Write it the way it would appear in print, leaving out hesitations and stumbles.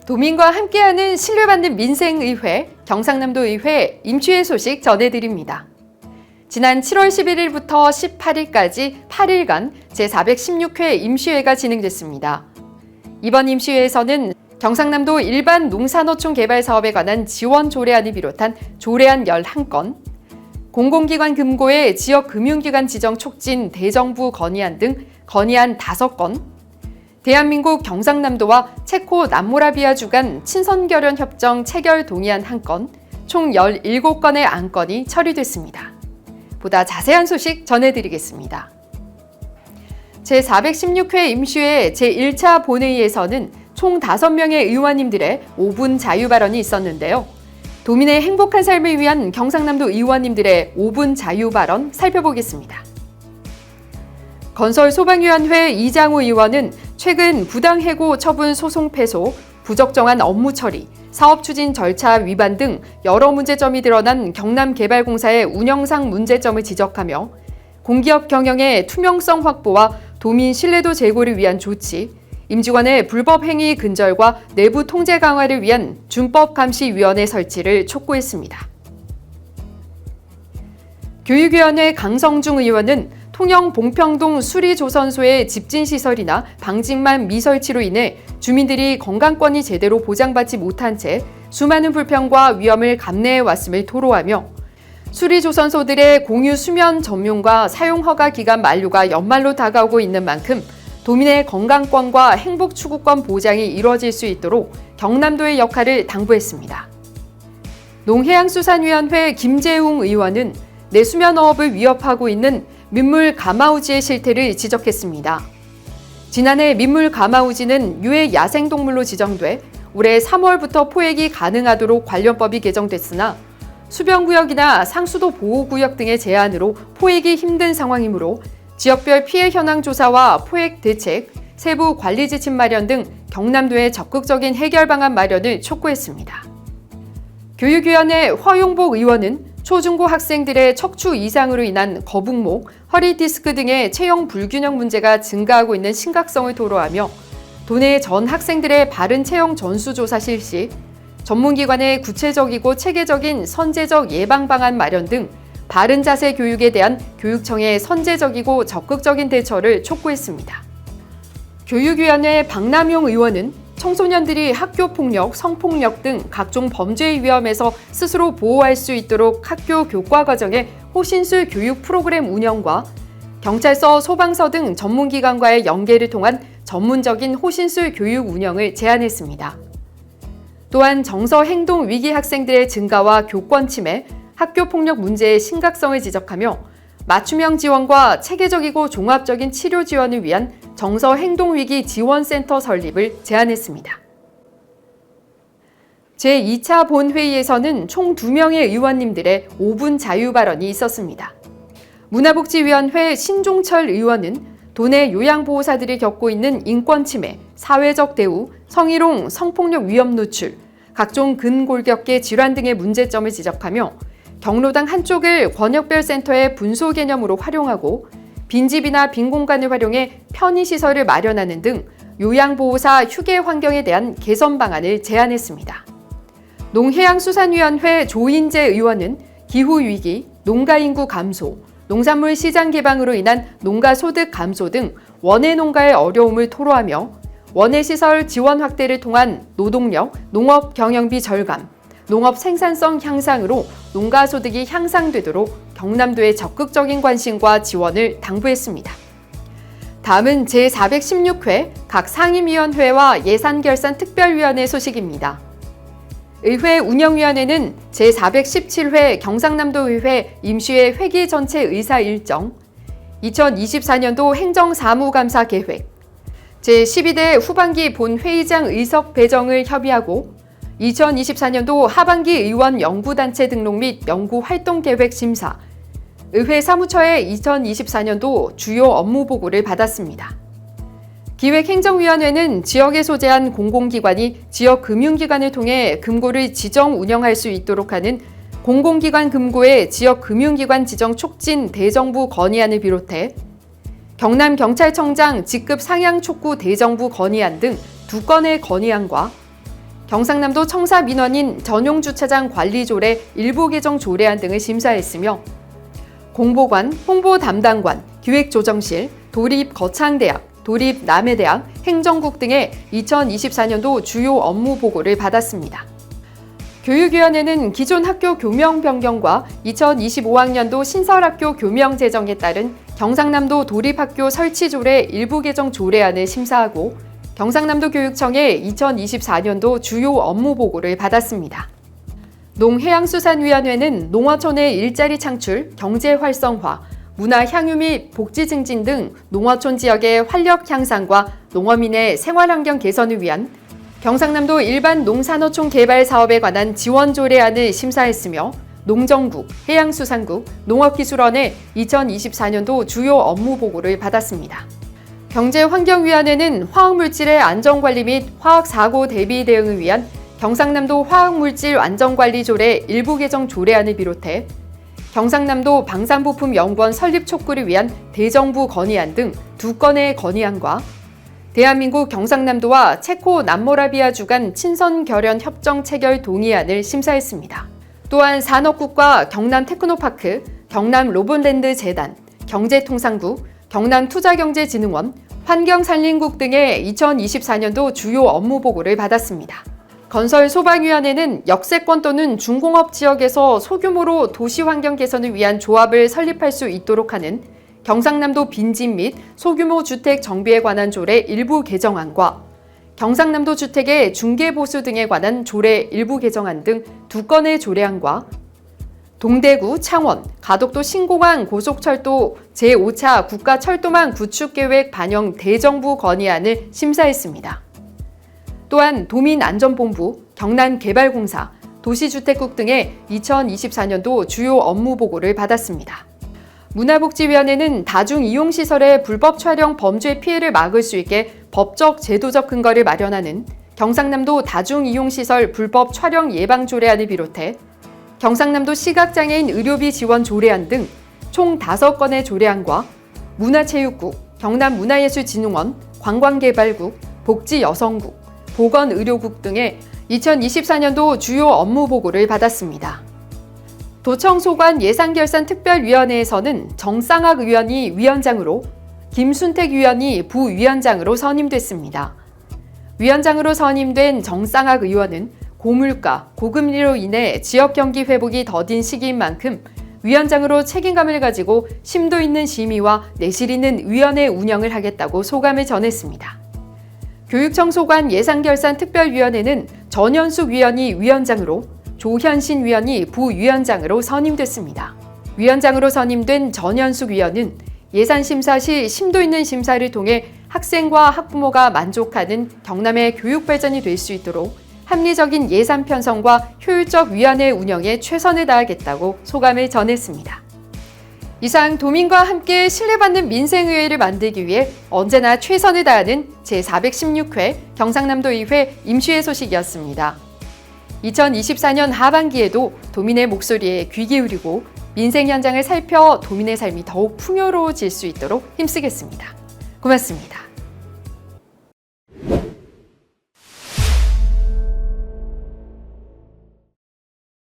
도민과 함께하는 신뢰받는 민생의회, 경상남도의회 임시회 소식 전해드립니다. 지난 7월 11일부터 18일까지 8일간 제416회 임시회가 진행됐습니다. 이번 임시회에서는 경상남도 일반 농산어촌 개발 사업에 관한 지원 조례안을 비롯한 조례안 11건, 공공기관 금고의 지역금융기관 지정 촉진 대정부 건의안 등 건의안 5건, 대한민국 경상남도와 체코 남모라비아 주간 친선결연 협정 체결 동의안 1건, 총 17건의 안건이 처리됐습니다. 보다 자세한 소식 전해드리겠습니다. 제416회 임시회 제1차 본회의에서는 총 5명의 의원님들의 5분 자유 발언이 있었는데요. 도민의 행복한 삶을 위한 경상남도 의원님들의 5분 자유 발언 살펴보겠습니다. 건설소방위원회 이장우 의원은 최근 부당해고 처분 소송 패소, 부적정한 업무 처리, 사업 추진 절차 위반 등 여러 문제점이 드러난 경남개발공사의 운영상 문제점을 지적하며 공기업 경영의 투명성 확보와 도민 신뢰도 제고를 위한 조치, 임직원의 불법 행위 근절과 내부 통제 강화를 위한 준법감시위원회 설치를 촉구했습니다. 교육위원회 강성중 의원은 통영 봉평동 수리조선소의 집진시설이나 방직만 미설치로 인해 주민들이 건강권이 제대로 보장받지 못한 채 수많은 불평과 위험을 감내해왔음을 토로하며 수리조선소들의 공유 수면 전용과 사용 허가 기간 만료가 연말로 다가오고 있는 만큼 도민의 건강권과 행복 추구권 보장이 이루어질 수 있도록 경남도의 역할을 당부했습니다. 농해양수산위원회 김재웅 의원은 내수면어업을 위협하고 있는 민물 가마우지의 실태를 지적했습니다. 지난해 민물 가마우지는 유해 야생동물로 지정돼 올해 3월부터 포획이 가능하도록 관련법이 개정됐으나 수변구역이나 상수도 보호구역 등의 제한으로 포획이 힘든 상황이므로 지역별 피해 현황 조사와 포획 대책, 세부 관리 지침 마련 등 경남도의 적극적인 해결 방안 마련을 촉구했습니다. 교육위원회 허용복 의원은 초중고 학생들의 척추 이상으로 인한 거북목, 허리 디스크 등의 체형 불균형 문제가 증가하고 있는 심각성을 토로하며 도내 전 학생들의 바른 체형 전수조사 실시, 전문기관의 구체적이고 체계적인 선제적 예방 방안 마련 등 바른 자세 교육에 대한 교육청의 선제적이고 적극적인 대처를 촉구했습니다. 교육위원회 박남용 의원은 청소년들이 학교폭력, 성폭력 등 각종 범죄의 위험에서 스스로 보호할 수 있도록 학교 교과 과정의 호신술 교육 프로그램 운영과 경찰서, 소방서 등 전문기관과의 연계를 통한 전문적인 호신술 교육 운영을 제안했습니다. 또한 정서 행동 위기 학생들의 증가와 교권 침해, 학교폭력 문제의 심각성을 지적하며 맞춤형 지원과 체계적이고 종합적인 치료 지원을 위한 정서행동위기 지원센터 설립을 제안했습니다. 제2차 본회의에서는 총 2명의 의원님들의 5분 자유 발언이 있었습니다. 문화복지위원회 신종철 의원은 도내 요양보호사들이 겪고 있는 인권 침해, 사회적 대우, 성희롱, 성폭력 위험 노출, 각종 근골격계 질환 등의 문제점을 지적하며 경로당 한쪽을 권역별 센터의 분소 개념으로 활용하고 빈집이나 빈 공간을 활용해 편의시설을 마련하는 등 요양보호사 휴게 환경에 대한 개선 방안을 제안했습니다. 농해양수산위원회 조인재 의원은 기후위기, 농가인구 감소, 농산물 시장 개방으로 인한 농가 소득 감소 등 원예 농가의 어려움을 토로하며 원예시설 지원 확대를 통한 노동력, 농업 경영비 절감, 농업 생산성 향상으로 농가 소득이 향상되도록 경남도의 적극적인 관심과 지원을 당부했습니다. 다음은 제416회 각 상임위원회와 예산결산특별위원회 소식입니다. 의회 운영위원회는 제417회 경상남도의회 임시회 회기 전체 의사 일정, 2024년도 행정사무감사 계획, 제12대 후반기 본회의장 의석 배정을 협의하고 2024년도 하반기 의원 연구단체 등록 및 연구활동계획 심사, 의회 사무처의 2024년도 주요 업무 보고를 받았습니다. 기획행정위원회는 지역에 소재한 공공기관이 지역금융기관을 통해 금고를 지정 운영할 수 있도록 하는 공공기관 금고의 지역금융기관 지정 촉진 대정부 건의안을 비롯해 경남경찰청장 직급 상향 촉구 대정부 건의안 등 2건의 건의안과 경상남도 청사민원인 전용주차장 관리조례 일부 개정 조례안 등을 심사했으며 공보관, 홍보담당관, 기획조정실, 도립거창대학, 도립남해대학, 행정국 등의 2024년도 주요 업무 보고를 받았습니다. 교육위원회는 기존 학교 교명 변경과 2025학년도 신설학교 교명 제정에 따른 경상남도 도립학교 설치조례 일부 개정 조례안을 심사하고 경상남도 교육청의 2024년도 주요 업무 보고를 받았습니다. 농해양수산위원회는 농어촌의 일자리 창출, 경제 활성화, 문화 향유 및 복지 증진 등 농어촌 지역의 활력 향상과 농어민의 생활환경 개선을 위한 경상남도 일반 농산어촌 개발 사업에 관한 지원 조례안을 심사했으며 농정국, 해양수산국, 농업기술원의 2024년도 주요 업무 보고를 받았습니다. 경제환경위원회는 화학물질의 안전관리 및 화학사고 대비 대응을 위한 경상남도 화학물질 안전관리 조례 일부 개정 조례안을 비롯해 경상남도 방산부품연구원 설립 촉구를 위한 대정부 건의안 등 2건의 건의안과 대한민국 경상남도와 체코 남모라비아주 간 친선 결연 협정 체결 동의안을 심사했습니다. 또한 산업국과 경남테크노파크, 경남로봇랜드 재단, 경제통상국, 경남투자경제진흥원, 환경산림국 등의 2024년도 주요 업무 보고를 받았습니다. 건설소방위원회는 역세권 또는 중공업 지역에서 소규모로 도시환경 개선을 위한 조합을 설립할 수 있도록 하는 경상남도 빈집 및 소규모 주택 정비에 관한 조례 일부 개정안과 경상남도 주택의 중개보수 등에 관한 조례 일부 개정안 등 2건의 조례안과 동대구, 창원, 가덕도 신공항 고속철도 제5차 국가철도망 구축계획 반영 대정부 건의안을 심사했습니다. 또한 도민안전본부, 경남개발공사, 도시주택국 등의 2024년도 주요 업무 보고를 받았습니다. 문화복지위원회는 다중이용시설의 불법 촬영 범죄 피해를 막을 수 있게 법적 제도적 근거를 마련하는 경상남도 다중이용시설 불법 촬영 예방 조례안을 비롯해 경상남도 시각장애인 의료비 지원 조례안 등 총 5건의 조례안과 문화체육국, 경남문화예술진흥원, 관광개발국, 복지여성국, 보건의료국 등의 2024년도 주요 업무 보고를 받았습니다. 도청소관 예산결산특별위원회에서는 정쌍학 의원이 위원장으로 김순택 의원이 부위원장으로 선임됐습니다. 위원장으로 선임된 정쌍학 의원은 고물가, 고금리로 인해 지역 경기 회복이 더딘 시기인 만큼 위원장으로 책임감을 가지고 심도 있는 심의와 내실 있는 위원회 운영을 하겠다고 소감을 전했습니다. 교육청소관 예산결산특별위원회는 전현숙 위원이 위원장으로 조현신 위원이 부위원장으로 선임됐습니다. 위원장으로 선임된 전현숙 위원은 예산심사 시 심도 있는 심사를 통해 학생과 학부모가 만족하는 경남의 교육 발전이 될 수 있도록 합리적인 예산 편성과 효율적 위원회 운영에 최선을 다하겠다고 소감을 전했습니다. 이상 도민과 함께 신뢰받는 민생의회를 만들기 위해 언제나 최선을 다하는 제416회 경상남도의회 임시회 소식이었습니다. 2024년 하반기에도 도민의 목소리에 귀 기울이고 민생 현장을 살펴 도민의 삶이 더욱 풍요로워질 수 있도록 힘쓰겠습니다. 고맙습니다.